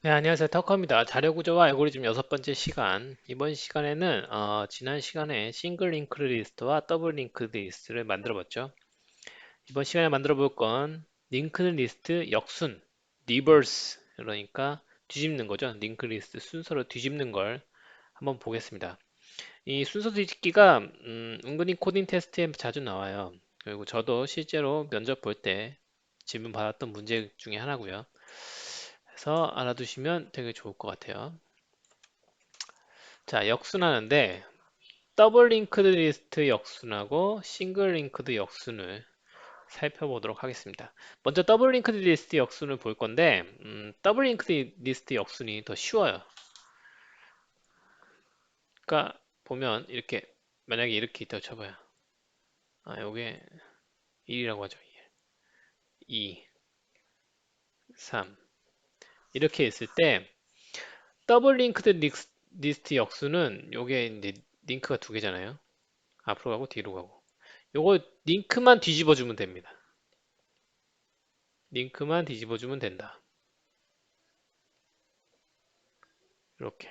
네, 안녕하세요. 터커입니다. 자료구조와 알고리즘 여섯 번째 시간. 이번 시간에는 지난 시간에 싱글 링크드 리스트와 더블 링크드 리스트를 만들어 봤죠. 이번 시간에 만들어 볼 건 링크드 리스트 역순, 리버스, 그러니까 뒤집는 거죠. 링크드 리스트 순서로 뒤집는 걸 한번 보겠습니다. 이 순서 뒤집기가 은근히 코딩 테스트에 자주 나와요. 그리고 저도 실제로 면접 볼 때 질문 받았던 문제 중에 하나고요. 그래서 알아두시면 되게 좋을 것 같아요. 자, 역순하는데 더블 링크드 리스트 역순하고 싱글 링크드 역순을 살펴보도록 하겠습니다. 먼저 더블 링크드 리스트 역순을 볼 건데 더블 링크드 리스트 역순이 더 쉬워요. 그러니까 보면 이렇게 만약에 이렇게 있다고 쳐봐요. 요게 1이라고 하죠. 2, 3 이렇게 있을 때 더블 링크드 리스트 역순은 요게 이제 링크가 두 개잖아요. 앞으로 가고 뒤로 가고. 요거 링크만 뒤집어 주면 됩니다. 링크만 뒤집어 주면 된다. 이렇게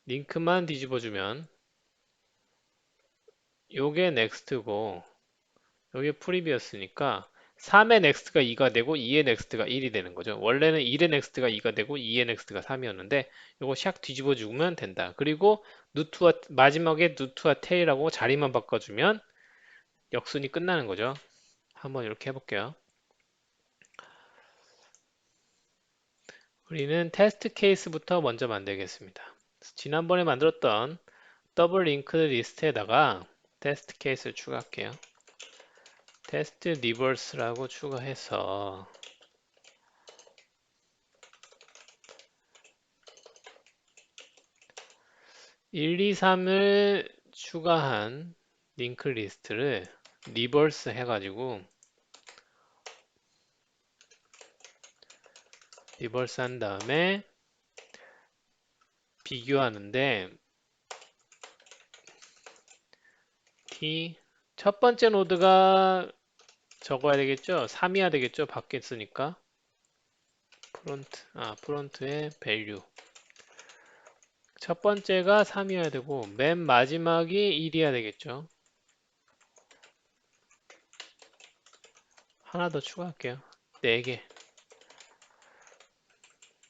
링크만 뒤집어 주면 요게 넥스트고 요게 프리비어스니까 3의 넥스트가 2가 되고 2의 넥스트가 1이 되는 거죠. 원래는 1의 넥스트가 2가 되고 2의 넥스트가 3이었는데 요거 샥 뒤집어 주면 된다. 그리고 누트와 마지막에 누트와 테일하고 자리만 바꿔주면 역순이 끝나는 거죠. 한번 이렇게 해볼게요. 우리는 테스트 케이스부터 먼저 만들겠습니다. 지난번에 만들었던 더블 링크드 리스트에다가 테스트 케이스를 추가할게요. 테스트 리버스라고 추가해서 1, 2, 3을 추가한 링크 리스트를 리버스 해가지고 리버스 한 다음에 비교하는데 t 첫 번째 노드가 적어야 되겠죠? 3이어야 되겠죠? 밖에 있으니까 프론트의 value 첫 번째가 3이어야 되고 맨 마지막이 1이어야 되겠죠? 하나 더 추가할게요. 4개.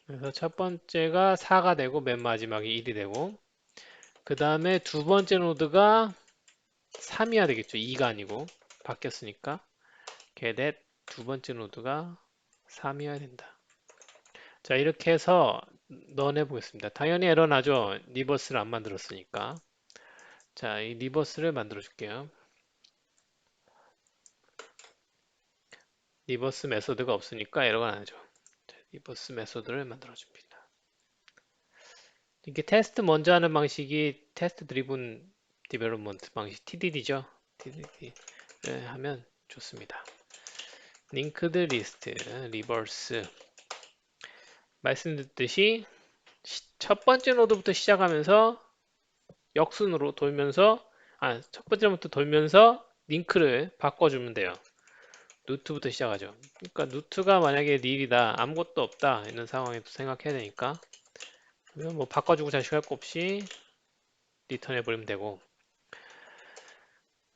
그래서 첫 번째가 4가 되고 맨 마지막이 1이 되고 그 다음에 두 번째 노드가 3이어야 되겠죠. 2가 아니고 바뀌었으니까 게댓 두 번째 노드가 3이어야 된다. 자, 이렇게 해서 넣어내 보겠습니다. 당연히 에러 나죠. 리버스를 안 만들었으니까. 자, 이 리버스를 만들어 줄게요. 리버스 메소드가 없으니까 에러가 나죠. 자, 리버스 메소드를 만들어 줍니다. 이게 테스트 먼저 하는 방식이 테스트 드리븐 디벨롭먼트 방식 TDD죠. TDD를 하면 좋습니다. 링크드 리스트 리버스 말씀드렸듯이 첫 번째 노드부터 시작하면서 역순으로 돌면서 첫 번째 노드부터 돌면서 링크를 바꿔주면 돼요. 누트부터 시작하죠. 그러니까 누트가 만약에 닐이다 아무것도 없다 이런 상황에도 생각해야 되니까 그러면 뭐 바꿔주고 자식 할 거 없이 리턴 해버리면 되고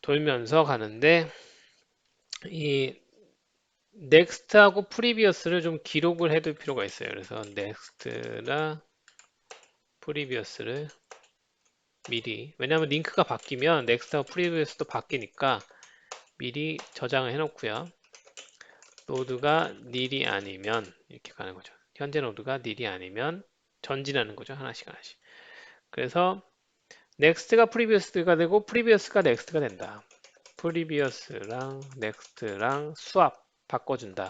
돌면서 가는데 이 넥스트하고 프리비어스를 좀 기록을 해둘 필요가 있어요. 그래서 넥스트나 프리비어스를 미리 왜냐하면 링크가 바뀌면 넥스트하고 프리비어스도 바뀌니까 미리 저장을 해놓고요. 노드가 닐이 아니면 이렇게 가는 거죠. 현재 노드가 닐이 아니면 전진하는 거죠. 하나씩 하나씩. 그래서 넥스트가 프리비어스가 되고 프리비어스가 넥스트가 된다. 프리비어스랑 넥스트랑 수압 바꿔준다.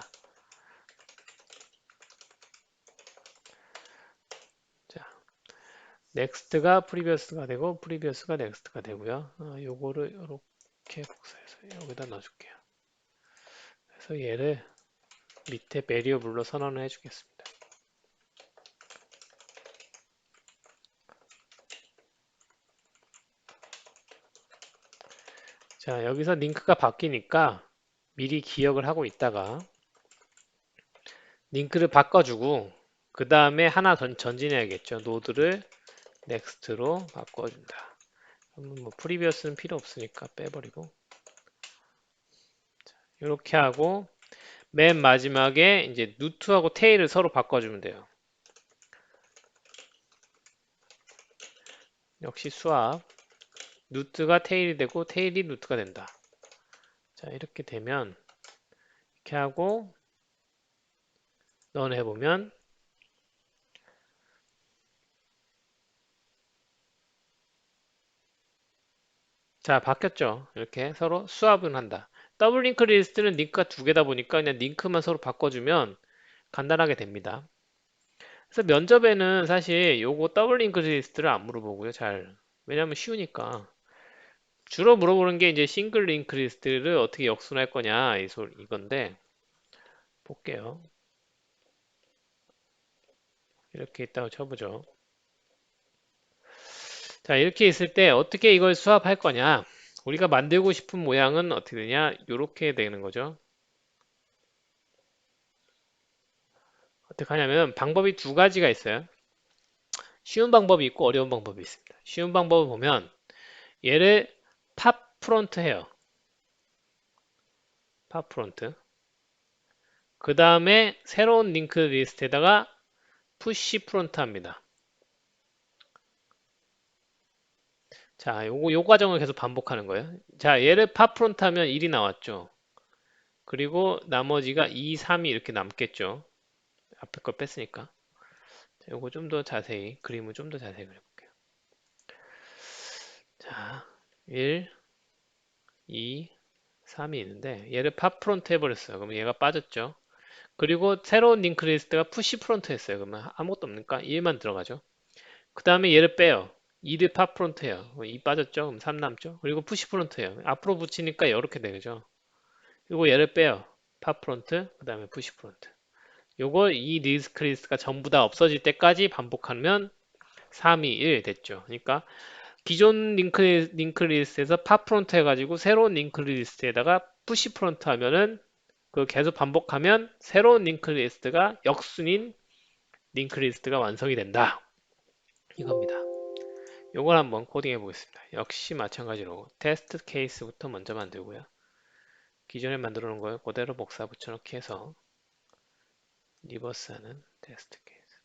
자, 넥스트가 프리비어스가 되고 프리비어스가 넥스트가 되고요. 요거를 이렇게 복사해서 여기다 넣어줄게요. 그래서 얘를 밑에 베리어블로 선언을 해주겠습니다. 자, 여기서 링크가 바뀌니까 미리 기억을 하고 있다가 링크를 바꿔주고 그 다음에 하나 전진해야겠죠. 노드를 넥스트로 바꿔준다. 그러면 뭐 프리비어스는 필요 없으니까 빼버리고 이렇게 하고 맨 마지막에 이제 누트하고 테일을 서로 바꿔주면 돼요. 역시 수압 누트가 테일이 되고 테일이 누트가 된다. 자 이렇게 되면 이렇게 하고 런 해보면 자 바뀌었죠. 이렇게 서로 수압은 한다. 더블 링크 리스트는 링크가 두 개다 보니까 그냥 링크만 서로 바꿔주면 간단하게 됩니다. 그래서 면접에는 사실 요거 더블 링크 리스트를 안 물어보고요. 잘. 왜냐면 쉬우니까. 주로 물어보는 게 이제 싱글 링크 리스트를 어떻게 역순할 거냐 이건데 볼게요. 이렇게 있다고 쳐보죠. 자 이렇게 있을 때 어떻게 이걸 수합할 거냐 우리가 만들고 싶은 모양은 어떻게 되냐 이렇게 되는 거죠. 어떻게 하냐면 방법이 두 가지가 있어요. 쉬운 방법이 있고 어려운 방법이 있습니다. 쉬운 방법을 보면 얘를 팝 프론트 해요. 팝 프론트. 그 다음에 새로운 링크 리스트에다가 푸시 프론트 합니다. 자, 요 과정을 계속 반복하는 거예요. 자, 얘를 팝 프론트 하면 1이 나왔죠. 그리고 나머지가 2, 3이 이렇게 남겠죠. 앞에 걸 뺐으니까. 자, 요거 좀 더 자세히, 그림을 좀 더 자세히 그려볼게요. 자, 1, 2, 3이 있는데 얘를 팝 프론트 해버렸어요. 그러면 얘가 빠졌죠. 그리고 새로운 링크 리스트가 푸시 프론트 했어요. 그러면 아무것도 없으니까 1만 들어가죠. 그 다음에 얘를 빼요. 2를 팝 프론트 해요. 2 빠졌죠? 그럼 3 남죠? 그리고 푸시 프론트 해요. 앞으로 붙이니까 이렇게 되죠. 그리고 얘를 빼요. 팝 프론트, 그 다음에 푸시 프론트. 요거 이 리스크 리스트가 전부 다 없어질 때까지 반복하면 3, 2, 1 됐죠. 그러니까 기존 링크 리스트에서 팝 프론트 해가지고 새로운 링크 리스트에다가 푸시 프론트 하면은 그 계속 반복하면 새로운 링크 리스트가 역순인 링크 리스트가 완성이 된다. 이겁니다. 요걸 한번 코딩해 보겠습니다. 역시 마찬가지로 테스트 케이스부터 먼저 만들고요. 기존에 만들어 놓은 걸 그대로 복사 붙여넣기 해서 리버스하는 테스트 케이스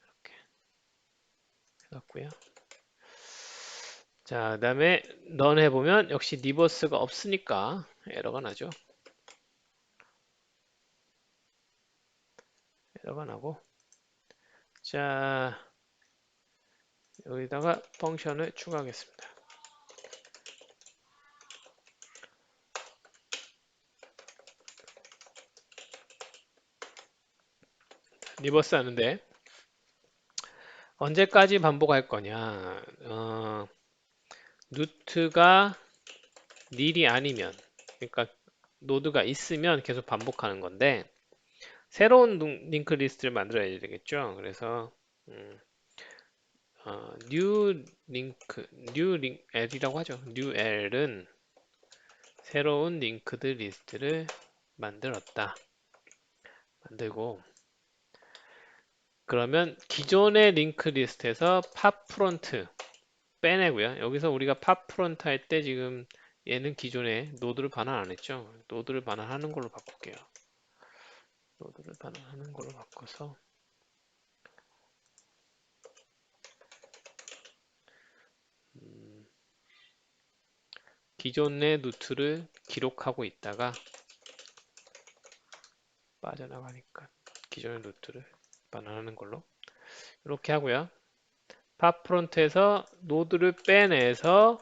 이렇게 해놨고요. 자, 그 다음에 런 해보면 역시 리버스가 없으니까 에러가 나죠. 에러가 나고 자 여기다가 펑션을 추가하겠습니다. 리버스 하는데 언제까지 반복할 거냐 루트가 닐이 아니면 그러니까 노드가 있으면 계속 반복하는 건데 새로운 링크 리스트를 만들어야 되겠죠. 그래서 new 링크 new L이라고 하죠. new L은 새로운 링크드 리스트를 만들었다. 만들고 그러면 기존의 링크 리스트에서 팝 프론트 빼내고요. 여기서 우리가 팝 프론트 할 때 지금 얘는 기존에 노드를 반환 안 했죠. 노드를 반환하는 걸로 바꿀게요. 노드를 반환하는 걸로 바꿔서 기존의 루트를 기록하고 있다가 빠져나가니까 기존의 루트를 반환하는 걸로 이렇게 하고요. 팝 프론트에서 노드를 빼내서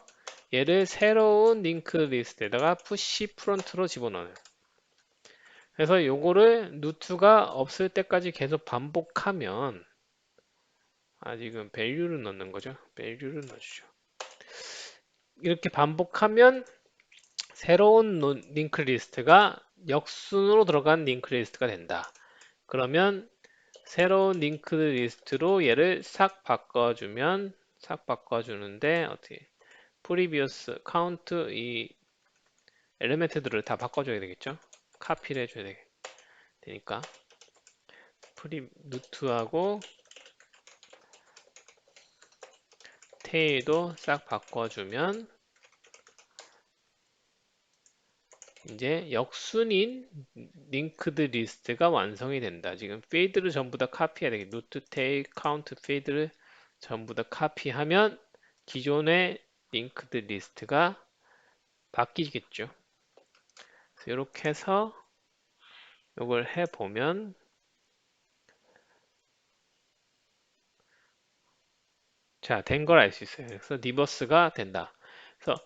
얘를 새로운 링크 리스트에다가 푸시 프론트로 집어넣어요. 그래서 요거를 루트가 없을 때까지 계속 반복하면 지금 밸류를 넣는 거죠. 밸류를 넣어주죠. 이렇게 반복하면 새로운 링크 리스트가 역순으로 들어간 링크 리스트가 된다. 그러면 새로운 링크 리스트로 얘를 싹 바꿔주는데 어떻게 프리비어스 카운트 이 엘리멘트들을 다 바꿔줘야 되겠죠. 카피를 해줘야 되니까 루트하고 테일도 싹 바꿔주면 이제 역순인 링크드 리스트가 완성이 된다. 지금 필드를 전부 다 카피해야 되겠다. 루트, 테일, 카운트 필드를 전부 다 카피하면 기존의 링크드 리스트가 바뀌겠죠. 이렇게 해서 이걸 해보면 자, 된 걸 알 수 있어요. 그래서 리버스가 된다. 그래서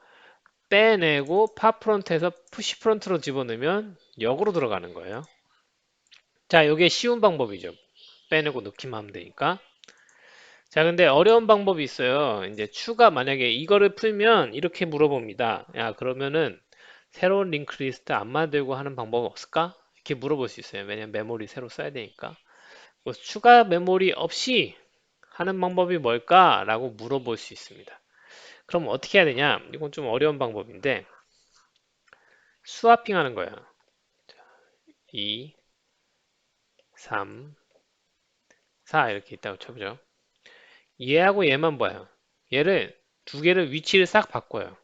빼내고 팝 프론트에서 푸시 프론트로 집어넣으면 역으로 들어가는 거예요. 자, 이게 쉬운 방법이죠. 빼내고 넣기만 하면 되니까. 자, 근데 어려운 방법이 있어요. 이제 추가 만약에 이거를 풀면 이렇게 물어봅니다. 야, 그러면은 새로운 링크 리스트 안 만들고 하는 방법 없을까? 이렇게 물어볼 수 있어요. 왜냐면 메모리 새로 써야 되니까. 그래서 추가 메모리 없이 하는 방법이 뭘까? 라고 물어볼 수 있습니다. 그럼 어떻게 해야 되냐? 이건 좀 어려운 방법인데 스와핑 하는 거예요. 2, 3, 4 이렇게 있다고 쳐보죠. 얘하고 얘만 봐요. 얘를 두 개를 위치를 싹 바꿔요.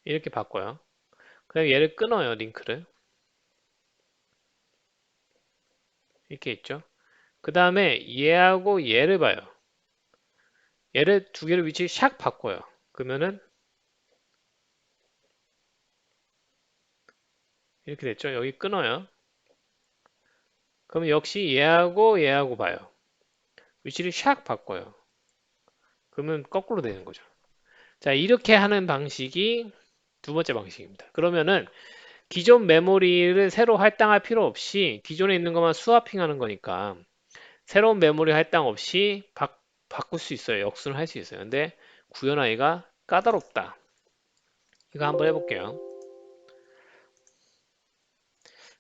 이렇게 바꿔요. 그다음에 얘를 끊어요, 링크를. 이렇게 있죠. 그 다음에 얘하고 얘를 봐요. 얘를 두 개를 위치 샥 바꿔요. 그러면은 이렇게 됐죠. 여기 끊어요. 그럼 역시 얘하고 얘하고 봐요. 위치를 샥 바꿔요. 그러면 거꾸로 되는 거죠. 자, 이렇게 하는 방식이 두 번째 방식입니다. 그러면은 기존 메모리를 새로 할당할 필요 없이 기존에 있는 것만 스와핑하는 거니까 새로운 메모리 할당 없이 바꿀 수 있어요. 역순을 할 수 있어요. 근데 구현하기가 까다롭다. 이거 한번 해볼게요.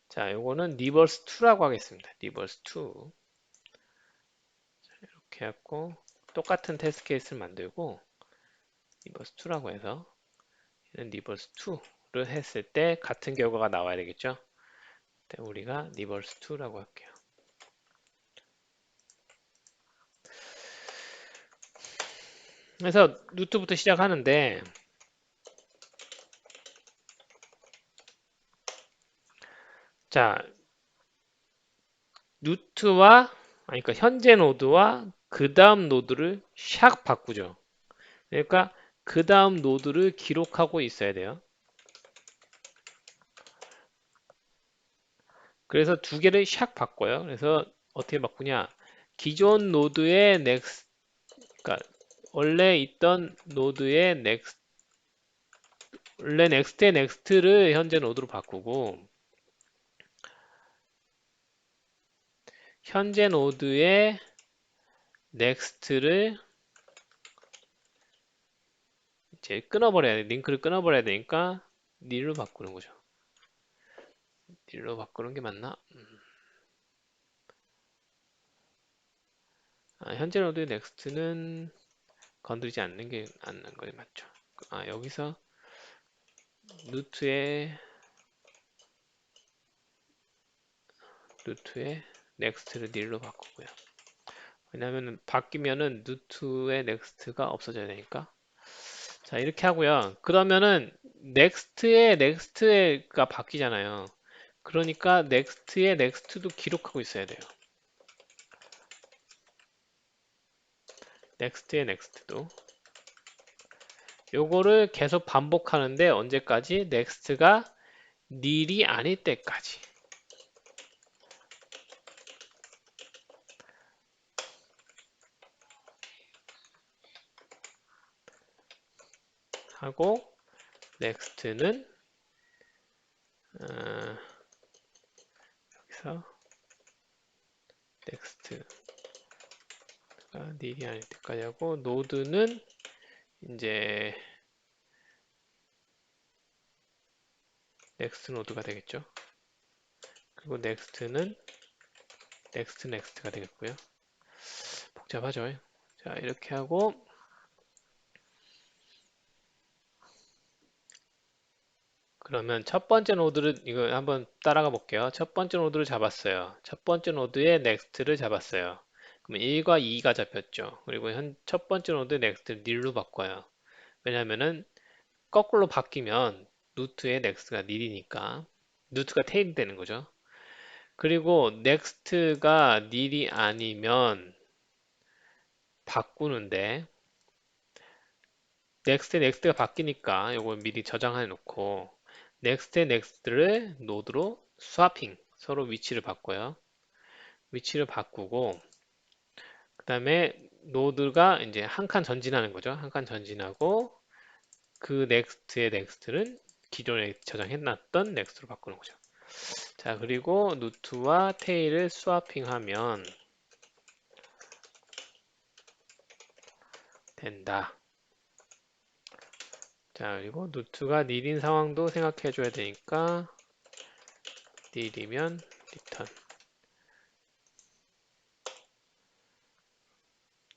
자, 요거는 리버스 2라고 하겠습니다. 리버스 2. 이렇게 해갖고 똑같은 테스트 케이스를 만들고 리버스 2라고 해서 얘는 리버스 2를 했을 때 같은 결과가 나와야 되겠죠? 우리가 리버스 2라고 할게요. 그래서 루트부터 시작하는데 자, 루트와 그러니까 현재 노드와 그 다음 노드를 샥 바꾸죠. 그러니까 그 다음 노드를 기록하고 있어야 돼요. 그래서 두 개를 샥 바꿔요. 그래서 어떻게 바꾸냐? 기존 노드의 next, 그러니까 원래 있던 노드의 next, 원래 next의 next를 현재 노드로 바꾸고 현재 노드의 next를 이제 끊어버려야 돼. 링크를 끊어버려야 되니까 nil로 바꾸는 거죠. nil로 바꾸는 게 맞나? 현재 노드의 next는 건드리지 않는 게 맞죠. 여기서 루트의 next를 nil로 바꾸고요. 왜냐하면 바뀌면은 루트의 next가 없어져야 되니까. 자, 이렇게 하고요. 그러면은 next의 next가 바뀌잖아요. 그러니까 next의 next도 기록하고 있어야 돼요. next의 next도. 요거를 계속 반복하는데 언제까지? next가 nil이 아닐 때까지. 하고 next는 여기서 next가 nil이 아닐 때까지 하고 노드는 이제 next 노드가 되겠죠. 그리고 next는 next가 되겠고요. 복잡하죠. 자, 이렇게 하고 그러면 첫 번째 노드를 이거 한번 따라가 볼게요. 첫 번째 노드를 잡았어요. 첫 번째 노드에 넥스트를 잡았어요. 그럼 1과 2가 잡혔죠. 그리고 첫 번째 노드 넥스트를 nil로 바꿔요. 왜냐면은 거꾸로 바뀌면 루트의 넥스트가 nil이니까 루트가 테일이 되는 거죠. 그리고 넥스트가 nil이 아니면 바꾸는데 넥스트가 바뀌니까 이걸 미리 저장해 놓고 넥스트의 넥스트를 노드로 스와핑 서로 위치를 바꿔요. 위치를 바꾸고 그 다음에 노드가 이제 한 칸 전진하는 거죠. 한 칸 전진하고 그 넥스트의 넥스트는 기존에 저장해놨던 넥스트로 바꾸는 거죠. 자, 그리고 루트와 테일을 스와핑하면 된다. 자, 그리고 루트가 nil인 상황도 생각해 줘야 되니까 nil이면 return.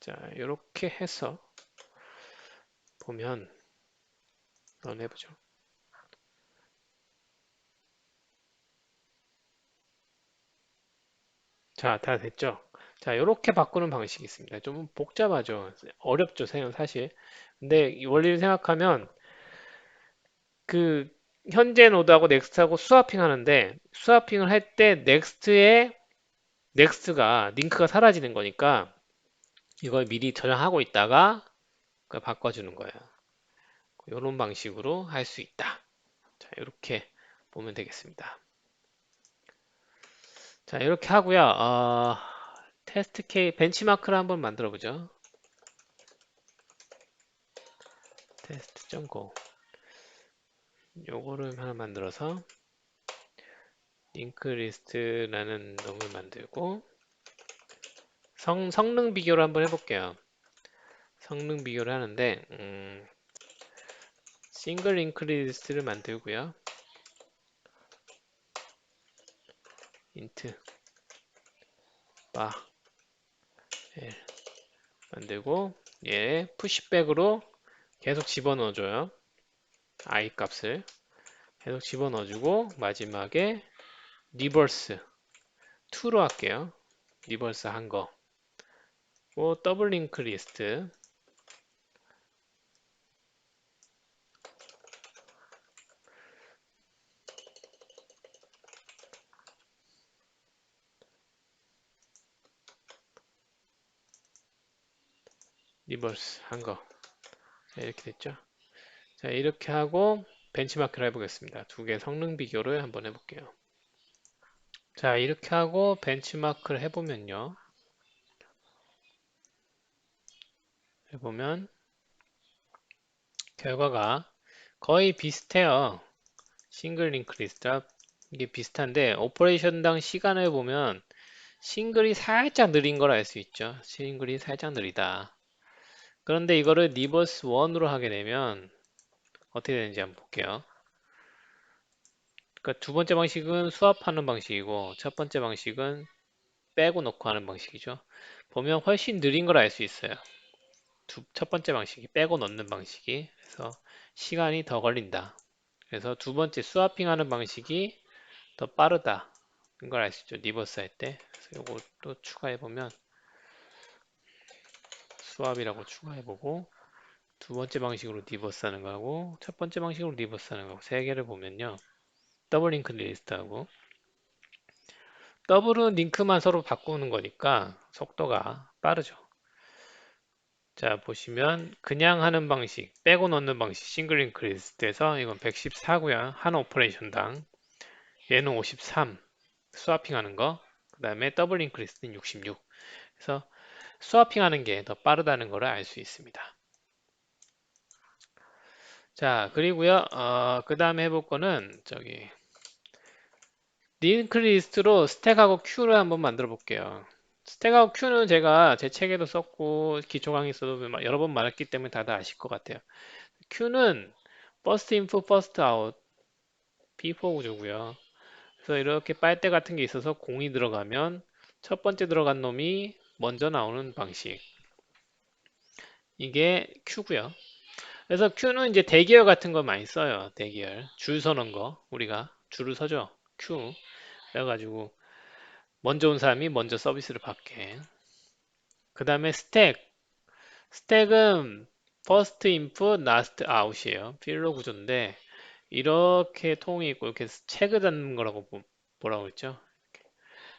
자, 이렇게 해서 보면 런 해보죠. 자, 다 됐죠? 자, 이렇게 바꾸는 방식이 있습니다. 좀 복잡하죠? 어렵죠, 사실. 근데 이 원리를 생각하면 그 현재 노드하고 넥스트하고 스와핑 하는데 스와핑을 할 때 넥스트에 넥스트가 링크가 사라지는 거니까 이걸 미리 저장하고 있다가 그걸 바꿔주는 거예요. 이런 방식으로 할 수 있다. 자, 이렇게 보면 되겠습니다. 자, 이렇게 하고요. 테스트 케이 벤치마크를 한번 만들어 보죠. 테스트.go 요거를 하나 만들어서 링크 리스트라는 놈을 만들고 성능 비교를 한번 해볼게요. 성능 비교를 하는데 싱글 링크 리스트를 만들고요. int 바 l 만들고 얘 푸시백으로 계속 집어넣어줘요. i 값을 계속 집어넣어주고 마지막에 리버스 2로 할게요. 리버스 한 거. 더블 링크 리스트 리버스 한 거. 자, 이렇게 됐죠. 자, 이렇게 하고 벤치마크를 해보겠습니다. 두 개 성능 비교를 한번 해볼게요. 자, 이렇게 하고 벤치마크를 해보면요. 해보면 결과가 거의 비슷해요. 싱글 링크 리스트와 이게 비슷한데 오퍼레이션당 시간을 보면 싱글이 살짝 느린 걸 알 수 있죠. 싱글이 살짝 느리다. 그런데 이거를 리버스 1으로 하게 되면 어떻게 되는지 한번 볼게요. 그러니까 두 번째 방식은 수합하는 방식이고 첫 번째 방식은 빼고 넣고 하는 방식이죠. 보면 훨씬 느린 걸 알 수 있어요. 첫 번째 방식이 빼고 넣는 방식이 그래서 시간이 더 걸린다. 그래서 두 번째 스와핑 하는 방식이 더 빠르다. 이걸 알 수 있죠. 리버스 할 때. 그래서 이것도 추가해보면 수압이라고 추가해보고 두 번째 방식으로 리버스 하는 거하고 첫 번째 방식으로 리버스 하는 거하고 세 개를 보면요. 더블 링크 리스트하고 더블은 링크만 서로 바꾸는 거니까 속도가 빠르죠. 자, 보시면 그냥 하는 방식, 빼고 넣는 방식, 싱글 링크 리스트에서 이건 114고요. 한 오퍼레이션당. 얘는 53. 스와핑 하는 거. 그 다음에 더블 링크 리스트는 66. 그래서 스와핑 하는 게 더 빠르다는 것을 알 수 있습니다. 자, 그리고요, 그 다음에 해볼 거는 저기 링크 리스트로 스택하고 큐를 한번 만들어 볼게요. 스택하고 큐는 제가 제 책에도 썼고 기초 강의에서도 여러 번 말했기 때문에 다들 아실 것 같아요. 큐는 first in, first out, P4 구조고요. 그래서 이렇게 빨대 같은 게 있어서 공이 들어가면 첫 번째 들어간 놈이 먼저 나오는 방식. 이게 큐고요. 그래서 Q는 이제 대기열 같은 거 많이 써요. 대기열. 줄 서는 거. 우리가 줄을 서죠. Q. 그래가지고 먼저 온 사람이 먼저 서비스를 받게. 그 다음에 스택. 스택은 first input, last out이에요. 필러 구조인데 이렇게 통이 있고 이렇게 체그 담는 거라고 뭐라고 했죠?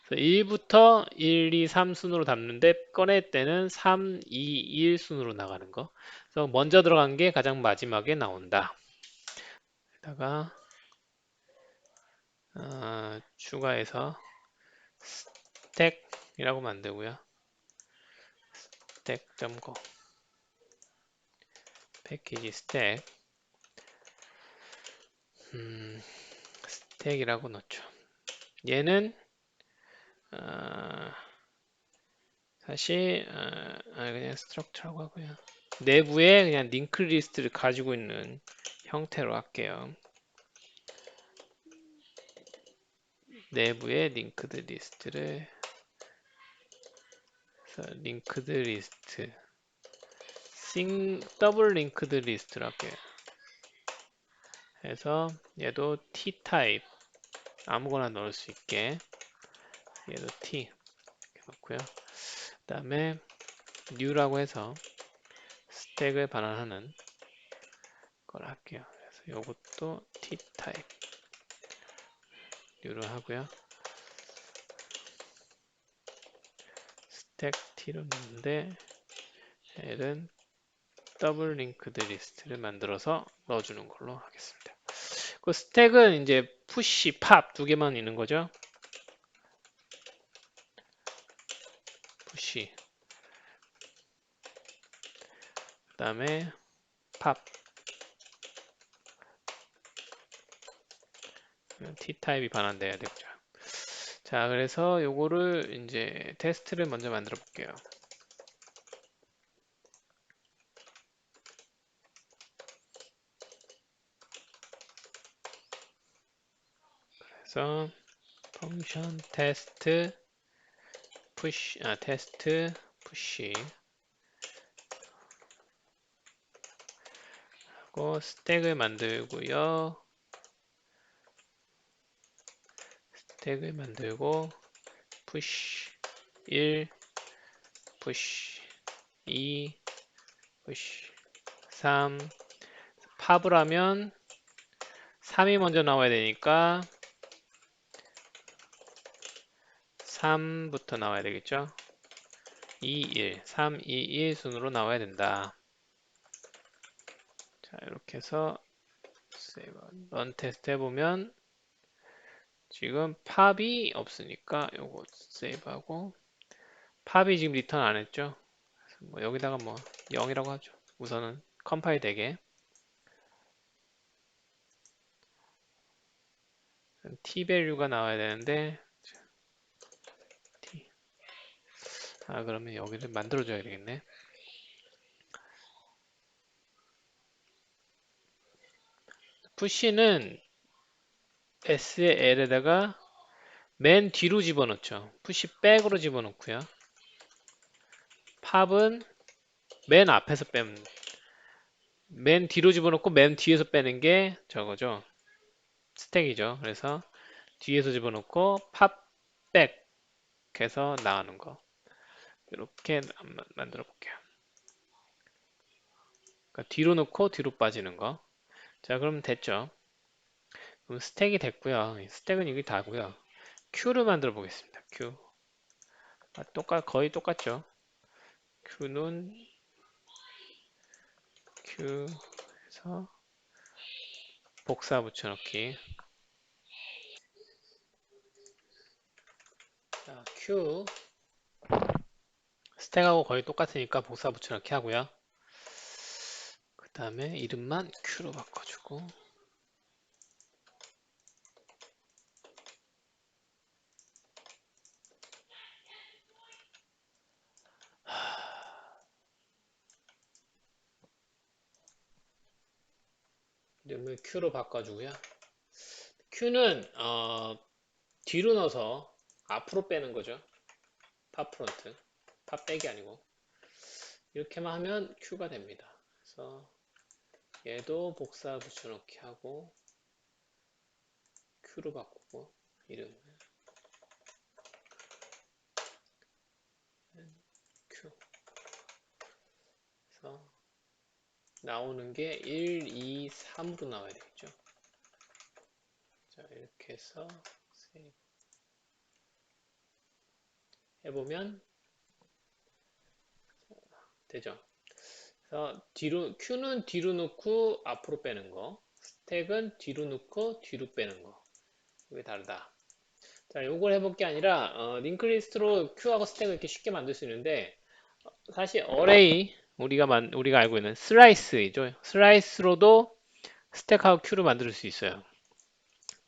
그래서 1부터 1, 2, 3 순으로 담는데 꺼낼 때는 3, 2, 1 순으로 나가는 거. 그래서 먼저 들어간 게 가장 마지막에 나온다. 여기다가 추가해서 스택이라고 만들고요. 스택.go 패키지 스택 스택이라고 넣죠. 얘는 어, 사실 그냥 스트럭처라고 하고요. 내부에 그냥 링크 리스트를 가지고 있는 형태로 할게요. 내부에 링크드 리스트를 링크드 리스트 더블 링크드 리스트로 할게요. 그래서 얘도 T 타입 아무거나 넣을 수 있게 얘도 T 이렇게 넣고요. 그 다음에 new라고 해서 스택을 반환하는 걸 할게요. 그래서 이것도 T 타입 new로 하고요. 스택 T로 넣는데 얘는 더블 링크드 리스트를 만들어서 넣어주는 걸로 하겠습니다. 그 스택은 이제 푸시, 팝 두 개만 있는 거죠. 푸시. 그 다음에 팝. T타입이 반환돼야 되죠. 자, 그래서 요거를 이제 테스트를 먼저 만들어 볼게요. 그래서 펑션 테스트 푸시, 테스트 푸시 하고 스택을 만들고요. 스택을 만들고 푸시 1, 푸시 2, 푸시 3 팝을 하면 3이 먼저 나와야 되니까 3부터 나와야 되겠죠? 2, 1, 3, 2, 1 순으로 나와야 된다. 자, 이렇게 해서 런 테스트 해보면 지금 팝이 없으니까 요거 세이브하고 팝이 지금 리턴 안 했죠? 뭐 여기다가 뭐 0이라고 하죠. 우선은 컴파일 되게 t 밸류가 나와야 되는데 t 그러면 여기를 만들어 줘야 되겠네. 푸시는 S의 L에다가 맨 뒤로 집어넣죠. 푸시 백으로 집어넣고요. 팝은 맨 앞에서 빼면 맨 뒤로 집어넣고 맨 뒤에서 빼는 게 저거죠. 스택이죠. 그래서 뒤에서 집어넣고 팝백 해서 나가는 거. 이렇게 만들어 볼게요. 그러니까 뒤로 넣고 뒤로 빠지는 거. 자, 그럼 됐죠. 그럼 스택이 됐고요. 스택은 이게 다고요. Q를 만들어 보겠습니다. Q. 거의 똑같죠. Q는 Q에서 복사 붙여넣기. 자, Q 스택하고 거의 똑같으니까 복사 붙여넣기 하고요. 그 다음에 이름만 Q로 바꿔주고 이름을 Q로 바꿔주고요. Q는 뒤로 넣어서 앞으로 빼는 거죠. 팝 프론트. 팝 백이 아니고 이렇게만 하면 Q가 됩니다. 그래서 얘도 복사 붙여넣기 하고 Q로 바꾸고 이름 Q. 그래서 나오는 게 1, 2, 3으로 나와야 되겠죠. 자, 이렇게 해서 세이브 해보면 되죠. 그래서 Q는 뒤로 놓고 앞으로 빼는 거, 스택은 뒤로 놓고 뒤로 빼는 거. 이게 다르다. 자, 요걸 해볼 게 아니라 링크리스트로 Q하고 스택을 이렇게 쉽게 만들 수 있는데 사실 어레이 우리가 알고 있는 슬라이스이죠. 슬라이스로도 스택하고 Q를 만들 수 있어요.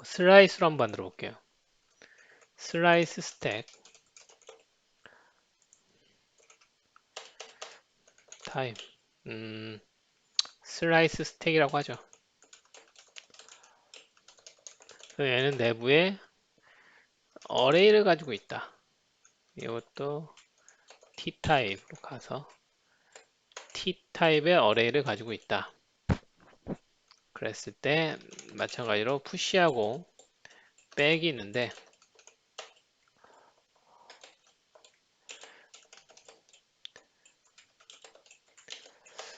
슬라이스로 한번 만들어 볼게요. 슬라이스 스택 타임 슬라이스 스택이라고 하죠. 얘는 내부에 어레이를 가지고 있다. 이것도 T타입으로 가서 T타입의 어레이를 가지고 있다. 그랬을 때 마찬가지로 푸시하고 백이 있는데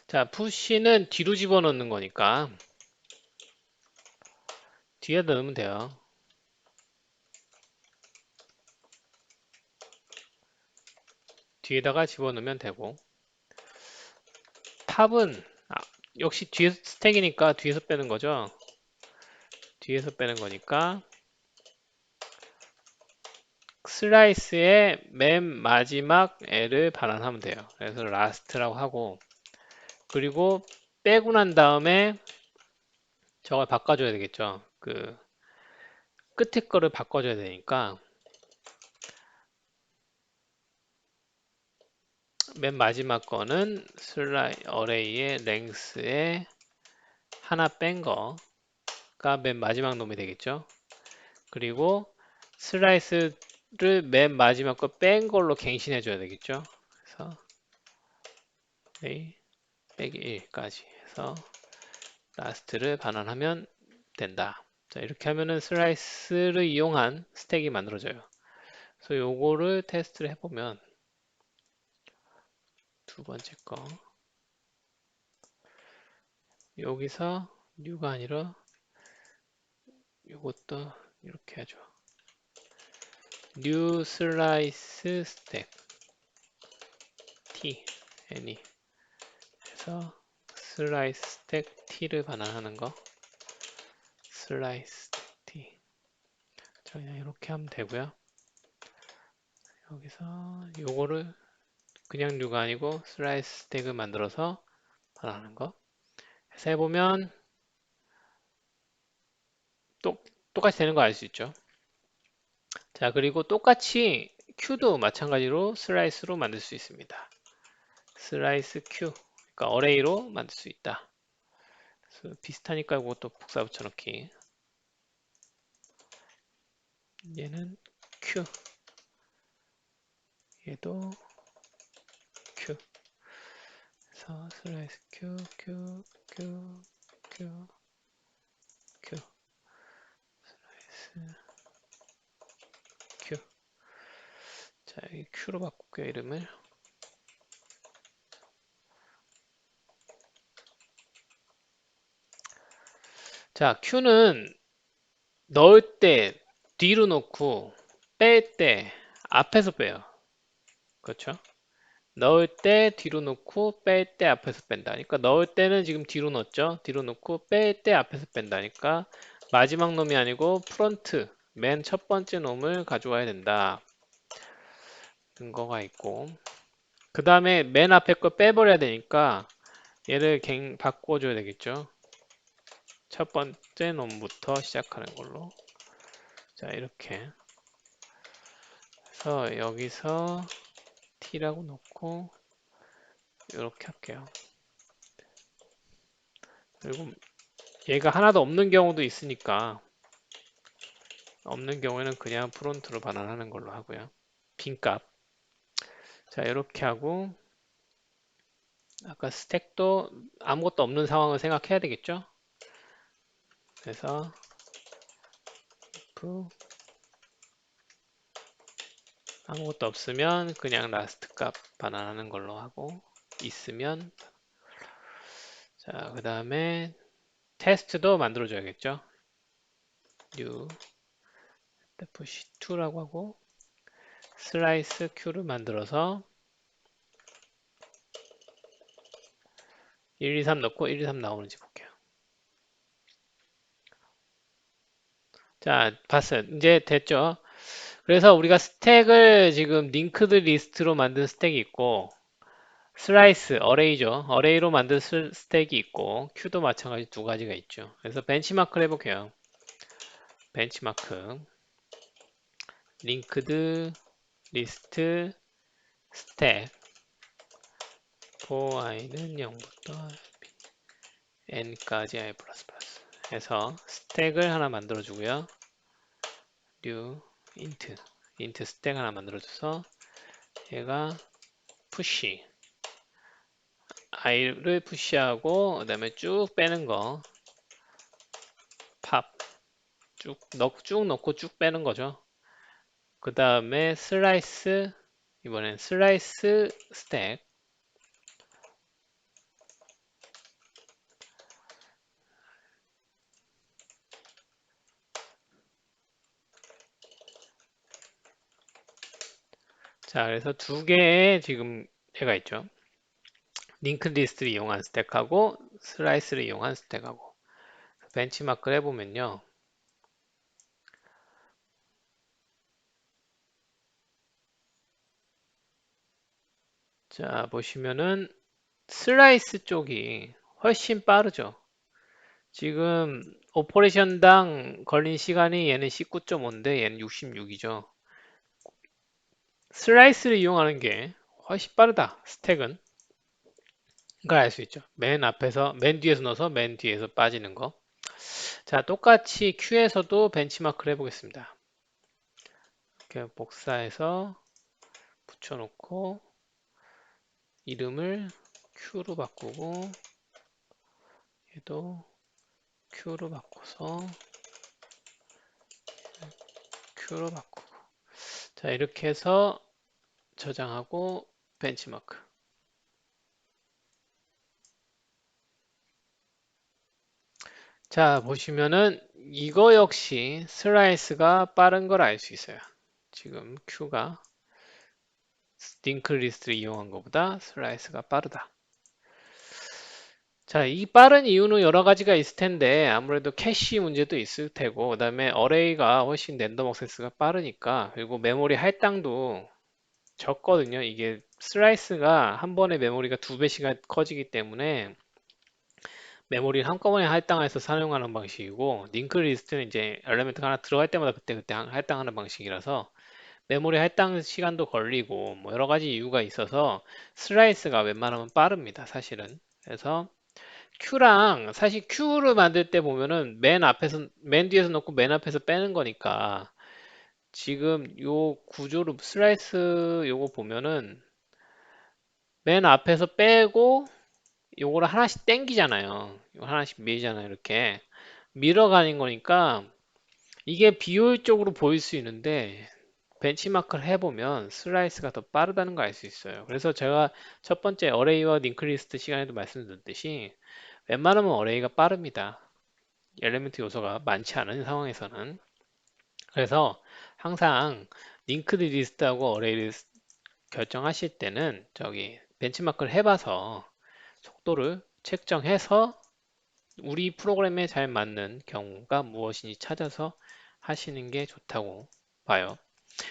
자, 푸시는 뒤로 집어넣는 거니까 뒤에다 넣으면 돼요. 뒤에다가 집어넣으면 되고 탑은 역시 뒤에서 스택이니까 뒤에서 빼는 거죠. 뒤에서 빼는 거니까 슬라이스의 맨 마지막 L을 반환하면 돼요. 그래서 last라고 하고 그리고 빼고 난 다음에 저걸 바꿔줘야 되겠죠. 그 끝에 거를 바꿔줘야 되니까 맨 마지막 거는 어레이의 length에 하나 뺀 거가 맨 마지막 놈이 되겠죠. 그리고 슬라이스를 맨 마지막 거 뺀 걸로 갱신해 줘야 되겠죠. 그래서 A 빼기 1까지 해서 last를 반환하면 된다. 자, 이렇게 하면은 슬라이스를 이용한 스택이 만들어져요. 그래서 요거를 테스트를 해보면 두 번째 거 여기서 new가 아니라 요것도 이렇게 하죠. new slice stack t any 해서 슬라이스 스택 t를 반환하는 거 슬라이스 t 자, 그냥 이렇게 하면 되고요. 여기서 요거를 그냥 new가 아니고 슬라이스 스택을 만들어서 반환하는 거 해서 해보면 똑같이 되는 거 알 수 있죠. 자, 그리고 똑같이 Q도 마찬가지로 슬라이스로 만들 수 있습니다. 슬라이스 Q, 그러니까 어레이로 만들 수 있다. 그래서 비슷하니까 이것도 복사 붙여넣기. 얘는 Q, 얘도 Q. 그래서 슬라이스 Q, Q, Q, Q, Q, 슬라이스 Q. 자, 이 Q로 바꿀게요, 이름을. 자, Q는 넣을 때 뒤로 놓고 뺄 때 앞에서 빼요. 그렇죠? 넣을 때 뒤로 놓고 뺄 때 앞에서 뺀다. 그러니까 넣을 때는 지금 뒤로 넣었죠? 뒤로 놓고 뺄 때 앞에서 뺀다니까 마지막 놈이 아니고 프론트, 맨 첫 번째 놈을 가져와야 된다. 근거가 있고 그 다음에 맨 앞에 거 빼버려야 되니까 얘를 바꿔줘야 되겠죠? 첫 번째 놈부터 시작하는 걸로 자 이렇게 그래서 여기서 t라고 놓고 이렇게 할게요. 그리고 얘가 하나도 없는 경우도 있으니까 없는 경우에는 그냥 프론트로 반환하는 걸로 하고요. 빈값. 자, 이렇게 하고 아까 스택도 아무것도 없는 상황을 생각해야 되겠죠? 그래서 if 아무것도 없으면 그냥 라스트 값 반환하는 걸로 하고 있으면 자, 그 다음에 테스트도 만들어 줘야겠죠? new push 2라고 하고 슬라이스 Q를 만들어서 1, 2, 3 넣고 1, 2, 3 나오는지 볼게요. 자, 봤어요. 이제 됐죠? 그래서 우리가 스택을 지금 링크드 리스트로 만든 스택이 있고 슬라이스, 어레이죠. 어레이로 만든 스택이 있고 큐도 마찬가지 두 가지가 있죠. 그래서 벤치마크를 해볼게요. 벤치마크 링크드 리스트 스택 for i는 0부터 n까지 i 플러스 플러스 해서 스택을 하나 만들어 주고요. new int 스택 하나 만들어 줘서 얘가 푸시 i를 푸시하고 그 다음에 쭉 빼는 거 팝 쭉 넣고 쭉 빼는 거죠. 그 다음에 슬라이스 이번엔 슬라이스 스택 자 그래서 두 개의 지금 얘가 있죠. 링크 리스트를 이용한 스택하고 슬라이스를 이용한 스택하고 벤치마크를 해보면요. 자 보시면은 슬라이스 쪽이 훨씬 빠르죠. 지금 오퍼레이션당 걸린 시간이 얘는 19.5인데 얘는 66이죠. 슬라이스를 이용하는 게 훨씬 빠르다. 스택은. 걸 알 수 있죠. 맨 뒤에서 넣어서 맨 뒤에서 빠지는 거. 자, 똑같이 Q에서도 벤치마크를 해보겠습니다. 이렇게 복사해서 붙여놓고 이름을 Q로 바꾸고 얘도 Q로 바꿔서 Q로 바꾸고 자, 이렇게 해서 저장하고 벤치마크. 자, 보시면은 이거 역시 슬라이스가 빠른 걸 알 수 있어요. 지금 Q가 링크 리스트를 이용한 것보다 슬라이스가 빠르다. 자, 이 빠른 이유는 여러 가지가 있을 텐데 아무래도 캐시 문제도 있을 테고 그다음에 어레이가 훨씬 랜덤 액세스가 빠르니까 그리고 메모리 할당도 적거든요. 이게 슬라이스가 한 번에 메모리가 두 배씩 커지기 때문에 메모리를 한꺼번에 할당해서 사용하는 방식이고 링크 리스트는 이제 엘리멘트가 하나 들어갈 때마다 그때 할당하는 방식이라서 메모리 할당 시간도 걸리고 뭐 여러 가지 이유가 있어서 슬라이스가 웬만하면 빠릅니다. 사실은. 그래서 Q랑 사실 Q를 만들 때 보면은 맨 뒤에서 넣고 맨 앞에서 빼는 거니까 지금 요 구조를 슬라이스 요거 보면은 맨 앞에서 빼고 요거를 하나씩 땡기잖아요. 요 하나씩 밀잖아요. 이렇게 밀어가는 거니까 이게 비효율적으로 보일 수 있는데 벤치마크를 해보면 슬라이스가 더 빠르다는 걸 알 수 있어요. 그래서 제가 첫 번째 어레이와 링크리스트 시간에도 말씀드렸듯이 웬만하면 어레이가 빠릅니다. 엘리멘트 요소가 많지 않은 상황에서는. 그래서 항상 링크드 리스트하고 어레이 리스트 결정하실 때는 저기 벤치마크를 해봐서 속도를 책정해서 우리 프로그램에 잘 맞는 경우가 무엇인지 찾아서 하시는 게 좋다고 봐요.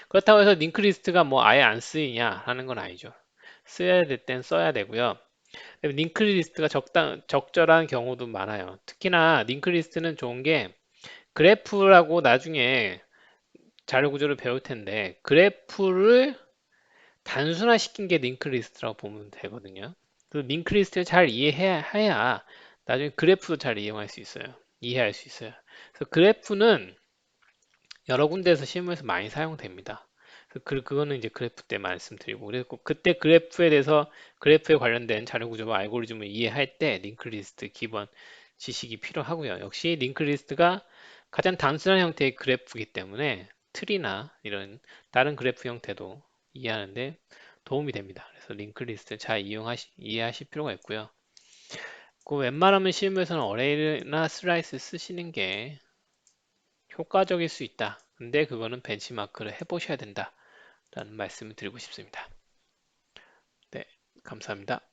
그렇다고 해서 링크 리스트가 뭐 아예 안 쓰이냐 하는 건 아니죠. 써야 될 땐 써야 되고요. 링크 리스트가 적절한 경우도 많아요. 특히나 링크 리스트는 좋은 게 그래프라고 나중에 자료 구조를 배울 텐데 그래프를 단순화시킨 게 링크 리스트라고 보면 되거든요. 그 링크 리스트를 잘 이해해야 나중에 그래프도 잘 이용할 수 있어요. 이해할 수 있어요. 그래서 그래프는 여러 군데에서 실무에서 많이 사용됩니다. 그거는 이제 그래프 때 말씀드리고, 그리고 그때 그래프에 대해서 그래프에 관련된 자료 구조와 알고리즘을 이해할 때 링크 리스트 기본 지식이 필요하고요. 역시 링크 리스트가 가장 단순한 형태의 그래프이기 때문에 틀이나 이런 다른 그래프 형태도 이해하는데 도움이 됩니다. 그래서 링크 리스트 잘 이해하실 필요가 있고요. 웬만하면 실무에서는 어레이나 슬라이스 쓰시는 게 효과적일 수 있다. 근데 그거는 벤치마크를 해보셔야 된다. 라는 말씀을 드리고 싶습니다. 네, 감사합니다.